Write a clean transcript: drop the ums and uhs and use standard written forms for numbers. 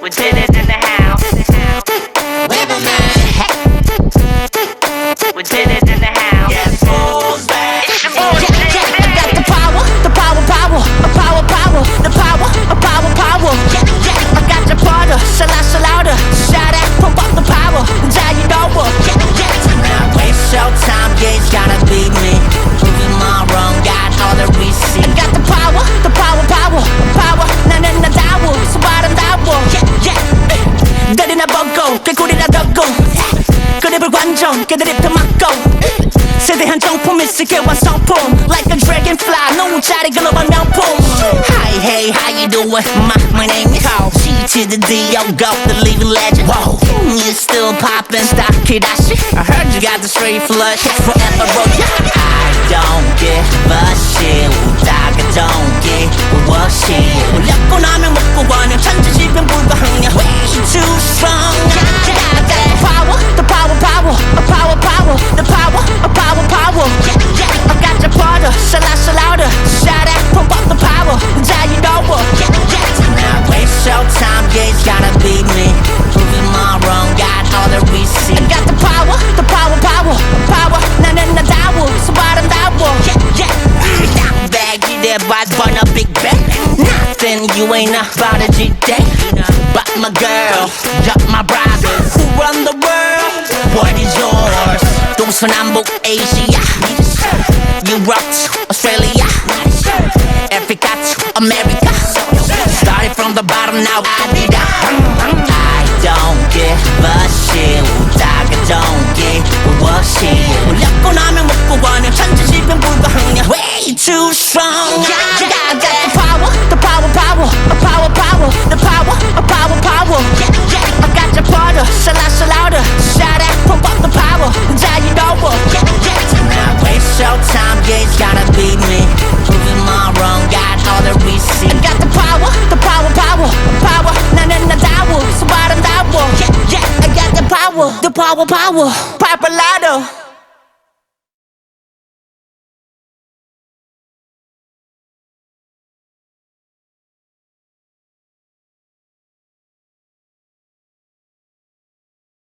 We did it in the house. We did it in the house. It's your boy, I got the power, the power, power, a power, power, the power, a power, power. I got the powder, so louder, shout out, pump up the power, now you know what. It's showtime, yeah, it's gotta be me. Proving my wrong, got all the receipts. I got the power, power, power. 나는 나다워, 소바람다워. 내리나 보고, 개구리나 덮고. 그립을 관종, 깨드립도 막고. 세대한 정품 있을게 완성품. Like a dragonfly, 노자리 글로벌 명품. Hi, hey, how you doing? My name is Carl. C to the D, yo, go, the living legend. Whoa, you still poppin', stop Kidashi. I heard you got the straight flush, forever, bro. I don't give a shit. 우다가 don't give a shit. 올렸고 나면 먹고 가는 천지지변 불가항력. Way too strong. I got the power, the power, power, a power, power, the power, a power, power. I got the powder, so louder, shout out, pump up the power, now you know what. It's showtime, yeah, it's gotta be me. Proving my wrong, got all the receipts. I got the power, power, power. 나는 나다워, 소바람다워. Baggy there, but burn a big bag. Nothing you ain't about a G-Day. But my girl, got my brothers who run the world. What is yours? 동서남북 Asia, Europe to Australia, Africa to America. Started from the bottom, now I did that. I don't give a shit. 우다가 don't give a shit. 올렸고 나면 먹고 가는 천지지변 불가항력. Way too strong. I got the power, the power, power, a power, power, the power, a power, power. I got the powder, so louder, shout out, pump up the power, now you know what. It's showtime, yeah, it's gotta be me. Proving my wrong, got all the receipts. I got the power, power. 나는 나다워, 소바람다워. I got the power, power, power. Papa Lotto.